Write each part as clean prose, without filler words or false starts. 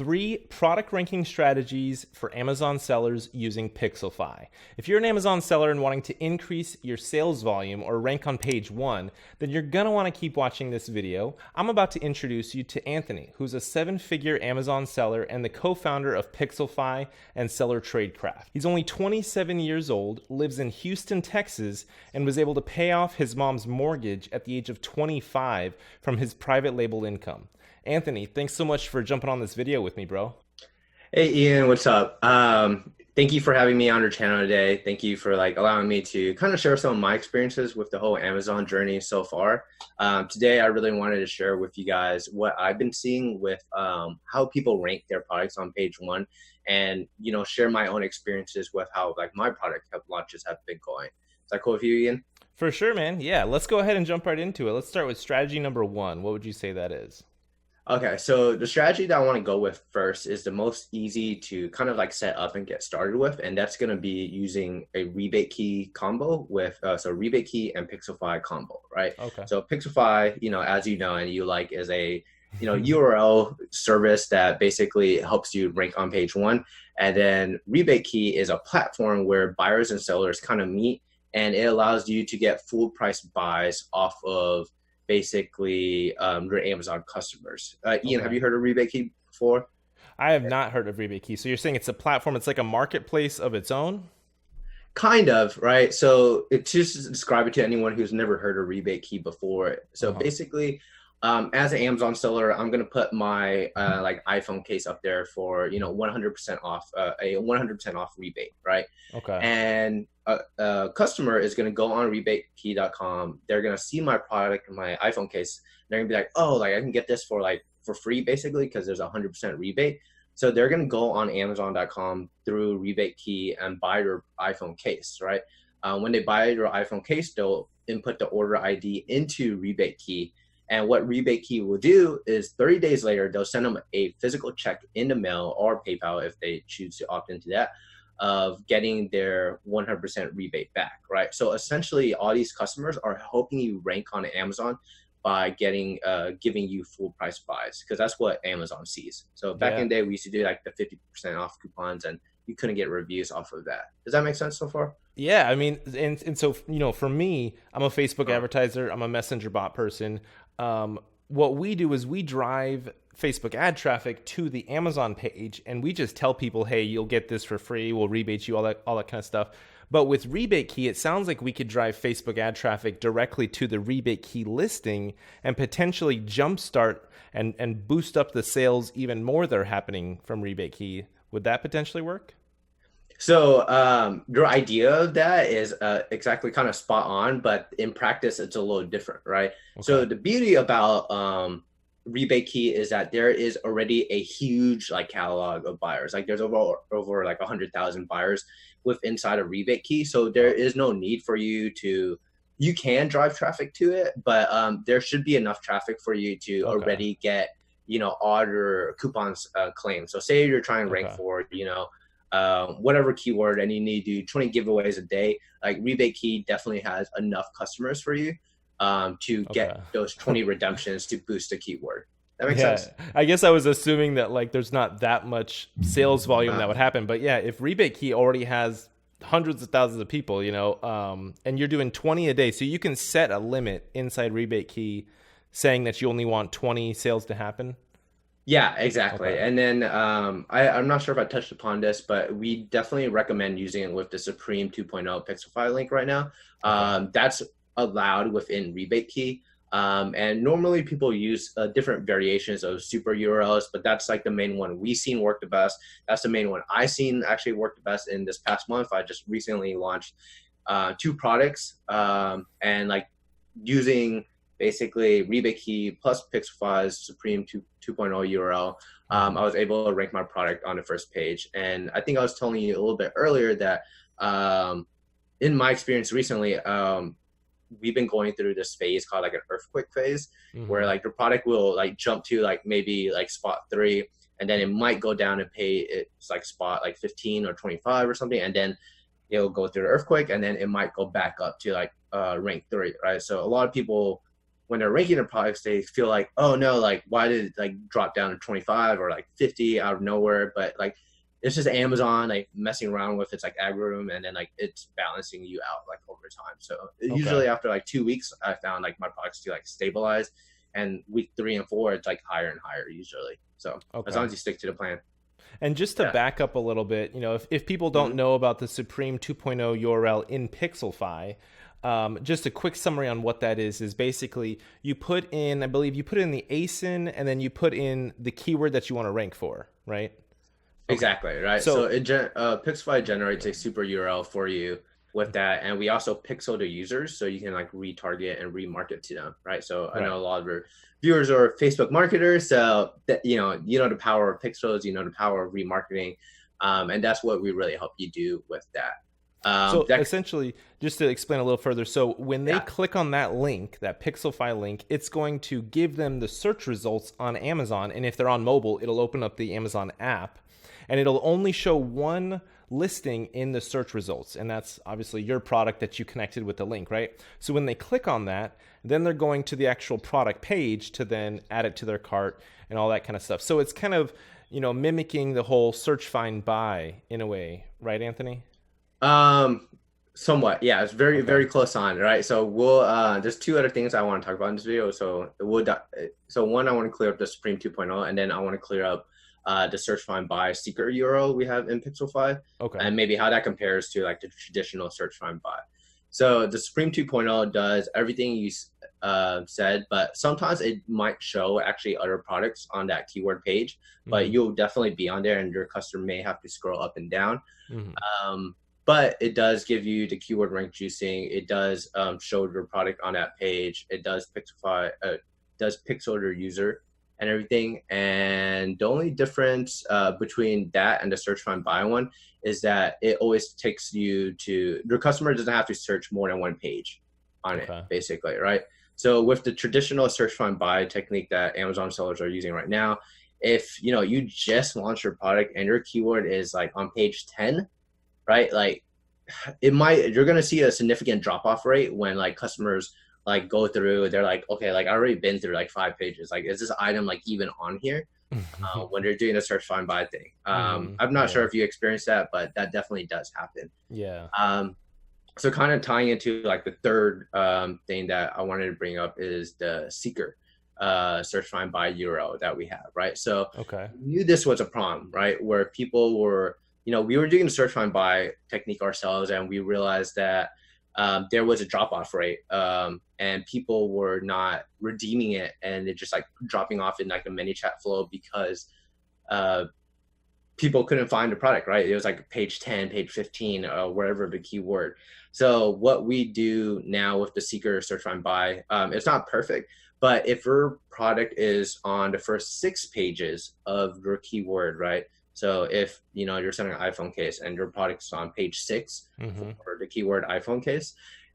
3 product ranking strategies for Amazon sellers using Pixelfy. If you're an Amazon seller and wanting to increase your sales volume or rank on page 1, then you're going to want to keep watching this video. I'm about to introduce you to Anthony, who's a 7-figure Amazon seller and the co-founder of Pixelfy and Seller Tradecraft. He's only 27 years old, lives in Houston, Texas, and was able to pay off his mom's mortgage at the age of 25 from his private label income. Anthony, thanks so much for jumping on this video with me, bro. Hey Ian, what's up? Thank you for having me on your channel today. Thank you for allowing me to kind of share some of my experiences with the whole Amazon journey so far. Today, I really wanted to share with you guys what I've been seeing with how people rank their products on page 1, and share my own experiences with how my product launches have been going. Is that cool with you, Ian? For sure, man. Yeah, let's go ahead and jump right into it. Let's start with strategy number 1. What would you say that is? Okay, so the strategy that I want to go with first is the most easy to kind of set up and get started with, and that's going to be using a RebateKey combo with so RebateKey and Pixelfy combo, right? Okay. So Pixelfy, as you know and you is a URL service that basically helps you rank on page 1, and then RebateKey is a platform where buyers and sellers kind of meet, and it allows you to get full price buys off of basically your Amazon customers. Ian, have you heard of RebateKey before? I have not heard of RebateKey. So you're saying it's a platform, it's like a marketplace of its own? Kind of, right? So it's just to describe it to anyone who's never heard of RebateKey before. So basically, as an Amazon seller, I'm gonna put my iPhone case up there for 100% off, a 100% off rebate, right? Okay. And a customer is gonna go on RebateKey.com. They're gonna see my product in my iPhone case. They're gonna be like, oh, I can get this for free basically because there's a 100% rebate. So they're gonna go on Amazon.com through RebateKey and buy your iPhone case, right? When they buy your iPhone case, they'll input the order ID into RebateKey. And what RebateKey will do is 30 days later, they'll send them a physical check in the mail or PayPal if they choose to opt into that, of getting their 100% rebate back, right? So essentially, all these customers are helping you rank on Amazon by giving you full price buys, because that's what Amazon sees. So back in the day, we used to do the 50% off coupons, and you couldn't get reviews off of that. Does that make sense so far? Yeah, I mean, and so, for me, I'm a Facebook advertiser, I'm a messenger bot person. What we do is we drive Facebook ad traffic to the Amazon page, and we just tell people, hey, you'll get this for free, we'll rebate you, all that kind of stuff. But with RebateKey, it sounds like we could drive Facebook ad traffic directly to the RebateKey listing and potentially jumpstart and boost up the sales even more that are happening from RebateKey. Would that potentially work? So your idea of that is exactly kind of spot on, but in practice, it's a little different, right? Okay. So the beauty about RebateKey is that there is already a huge catalog of buyers. There's over 100,000 buyers with inside of RebateKey. So there is no need for you can drive traffic to it, but there should be enough traffic for you to already get, all your coupons claimed. So say you're trying to rank for, whatever keyword, and you need to do 20 giveaways a day, RebateKey definitely has enough customers for you to get those 20 redemptions to boost the keyword. That makes sense. I guess I was assuming that there's not that much sales volume that would happen, but yeah, if RebateKey already has hundreds of thousands of people, and you're doing 20 a day, so you can set a limit inside RebateKey saying that you only want 20 sales to happen. Yeah, exactly. And then I'm not sure if I touched upon this, but we definitely recommend using it with the Supreme 2.0 Pixelfy link right now. That's allowed within RebateKey. And normally people use different variations of super URLs, but that's the main one we've seen work the best. That's the main one I've seen actually work the best in this past month. I just recently launched 2 products and using basically RebateKey plus Pixelfy's Supreme 2.0 URL, I was able to rank my product on the first page. And I think I was telling you a little bit earlier that in my experience recently, we've been going through this phase called an earthquake phase, where the product will jump to maybe spot 3, and then it might go down and pay it's spot 15 or 25 or something, and then it'll go through the earthquake, and then it might go back up to rank 3, right? So a lot of people when they're ranking their products, they feel like, oh no, like why did it like drop down to 25 or like 50 out of nowhere? But like it's just Amazon like messing around with its like algorithm, and then like it's balancing you out like over time. So usually after like 2 weeks, I found like my products to like stabilize, and week 3 and 4 it's like higher and higher usually. So as long as you stick to the plan. And just to back up a little bit, you know, if people don't know about the Supreme 2.0 URL in Pixelfy, just a quick summary on what that is basically you put in, I believe you put in the ASIN, and then you put in the keyword that you want to rank for, right? Exactly, right. So Pixelfy generates a super URL for you with that, and we also pixel the users so you can like retarget and remarket to them, right? So I know a lot of our viewers are Facebook marketers, so that you know the power of pixels, you know the power of remarketing, and that's what we really help you do with that. So essentially, just to explain a little further, so when they click on that link, that Pixelfy link, it's going to give them the search results on Amazon, and if they're on mobile, it'll open up the Amazon app, and it'll only show one listing in the search results, and that's obviously your product that you connected with the link, right? So when they click on that, then they're going to the actual product page to then add it to their cart and all that kind of stuff. So it's kind of, you know, mimicking the whole search, find, buy in a way, right, Anthony? Somewhat, yeah. It's very, very close on, right? So we'll there's 2 other things I want to talk about in this video. So one, I want to clear up the Supreme 2.0, and then I want to clear up the search, find, buy secret URL we have in Pixelfy, and maybe how that compares to like the traditional search, find, buy. So the Supreme 2.0 does everything you said, but sometimes it might show actually other products on that keyword page, but you'll definitely be on there, and your customer may have to scroll up and down. But it does give you the keyword rank juicing. It does show your product on that page. It does pixel your user and everything. And the only difference between that and the search, find, buy one is that it always takes you to, your customer doesn't have to search more than one page on it, basically, right? So with the traditional search, find, buy technique that Amazon sellers are using right now, if you know you just launched your product and your keyword is like on page 10, right? Like you're going to see a significant drop off rate when like customers like go through, they're like, okay, like I already been through like 5 pages. Like, is this item like even on here? When they're doing a search, find, buy thing. I'm not sure if you experienced that, but that definitely does happen. So kind of tying into like the third thing that I wanted to bring up is the seeker search, find, buy URL that we have, right? So we knew this was a problem, right? Where people were, you know, we were doing the search, find, buy technique ourselves, and we realized that there was a drop-off rate, and people were not redeeming it, and it just like dropping off in like a mini chat flow because people couldn't find the product, right? It was like page 10, page 15, wherever the keyword. So what we do now with the seeker search, find, buy, it's not perfect, but if your product is on the first 6 pages of your keyword, right? So if you know you're selling an iPhone case and your product's on page 6 for the keyword iPhone case,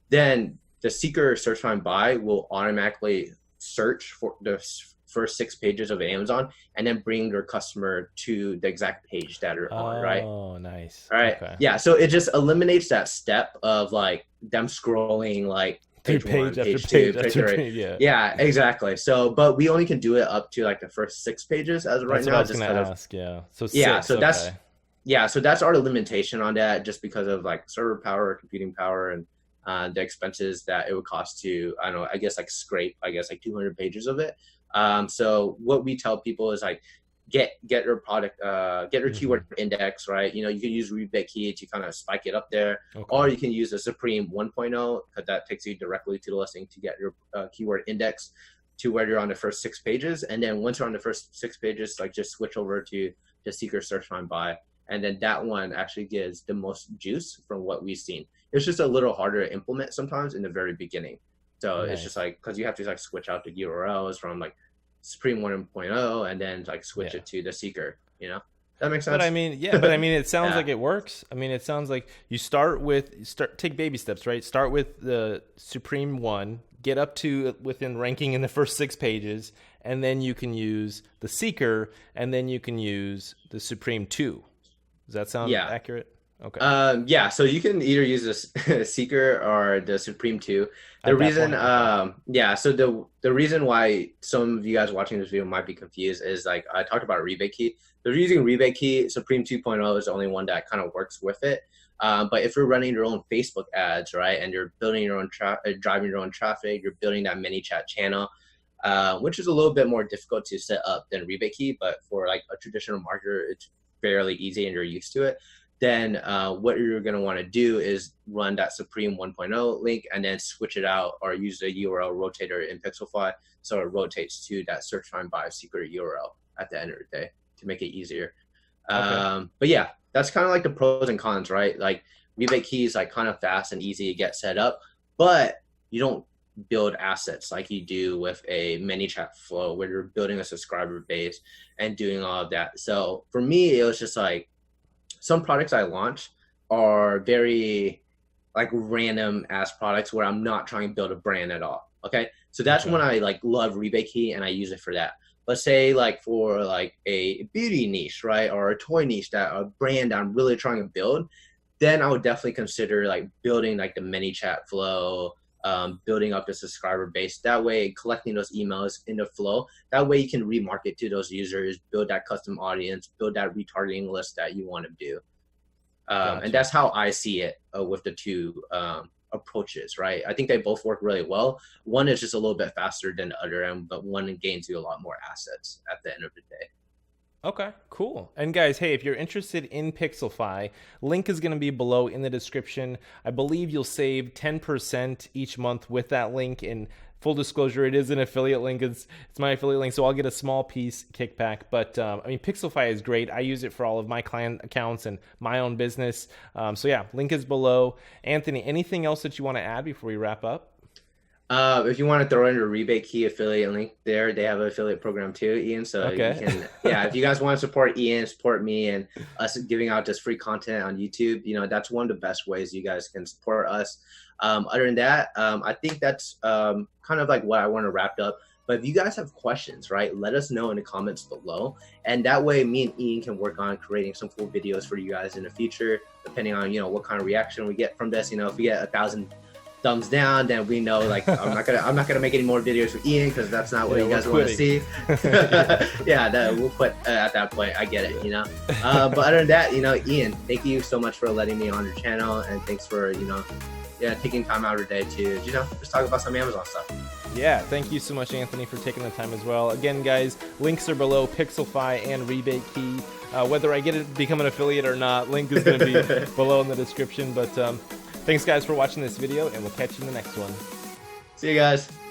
then the seeker search, find, buy will automatically search for the first 6 pages of Amazon and then bring your customer to the exact page that are on, right? Oh, nice. All right. Yeah. So it just eliminates that step of like them scrolling like page 1, page 2, page 3. Yeah, exactly. So, but we only can do it up to like the first 6 pages as of right now. That's what I was going to ask. Yeah. So 6, so that's our limitation on that, just because of like server power, computing power, and the expenses that it would cost to, I don't know, I guess like scrape, I guess like 200 pages of it. So what we tell people is like, get your product, get your keyword index, right? You know, you can use RebateKey to kind of spike it up there, or you can use the Supreme 1.0 because that takes you directly to the listing to get your keyword index to where you're on the first 6 pages. And then once you're on the first 6 pages, like just switch over to the seeker search, find, buy. And then that one actually gives the most juice from what we've seen. It's just a little harder to implement sometimes in the very beginning. So it's just like, because you have to like switch out the URLs from like Supreme 1.0 and then like switch it to the seeker, you know? That makes sense. But I mean, it sounds like it works. I mean, it sounds like you take baby steps, right? Start with the Supreme 1, get up to within ranking in the first 6 pages, and then you can use the seeker, and then you can use the Supreme 2. Does that sound accurate? Okay. Yeah, so you can either use the Seeker or the Supreme 2. The At that reason, point, okay. yeah, so the reason why some of you guys watching this video might be confused is like I talked about RebateKey. They're using RebateKey. Supreme 2.0 is the only one that kind of works with it. But if you're running your own Facebook ads, right, and you're building your own driving your own traffic, you're building that mini chat channel, which is a little bit more difficult to set up than RebateKey, but for like a traditional marketer, it's fairly easy and you're used to it. Then what you're going to want to do is run that Supreme 1.0 link and then switch it out or use the URL rotator in Pixelfy so it rotates to that search find by secret URL at the end of the day to make it easier. Okay. But yeah, that's kind of like the pros and cons, right? Like RebateKey is like kind of fast and easy to get set up, but you don't build assets like you do with a ManyChat flow where you're building a subscriber base and doing all of that. So for me, it was just like some products I launch are very like random ass products where I'm not trying to build a brand at all. Okay. So that's when I like love RebateKey and I use it for that. But say like for like a beauty niche, right? Or a toy niche, that a brand I'm really trying to build, then I would definitely consider like building like the ManyChat flow, building up the subscriber base. That way, collecting those emails in the flow. That way, you can remarket to those users, build that custom audience, build that retargeting list that you want to do. And Gotcha. that's how I see it with the two approaches, right? I think they both work really well. One is just a little bit faster than the other, but one gains you a lot more assets at the end of the day. Okay, cool. And guys, hey, if you're interested in Pixelfy, link is going to be below in the description. I believe you'll save 10% each month with that link. And full disclosure, it is an affiliate link. It's my affiliate link, so I'll get a small piece kickback. But I mean, Pixelfy is great. I use it for all of my client accounts and my own business. So yeah, link is below. Anthony, anything else that you want to add before we wrap up? If you want to throw in your RebateKey affiliate link there, they have an affiliate program too, Ian. So you Okay. can, yeah, if you guys want to support Ian, support me, and us giving out just free content on YouTube, that's one of the best ways you guys can support us. Other than that, I think that's kind of like what I want to wrap up. But if you guys have questions, right, let us know in the comments below. And that way me and Ian can work on creating some cool videos for you guys in the future, depending on, what kind of reaction we get from this. If we get 1,000 thumbs down, then we know like I'm not gonna make any more videos with Ian because that's not what you guys want to see. Yeah, we'll quit at that point. I get it, But other than that, Ian, thank you so much for letting me on your channel, and thanks for taking time out of your day to just talk about some Amazon stuff. Yeah, thank you so much, Anthony, for taking the time as well. Again, guys, links are below, Pixelfy and RebateKey. Whether I get it become an affiliate or not, link is going to be below in the description. But thanks, guys, for watching this video, and we'll catch you in the next one. See you guys.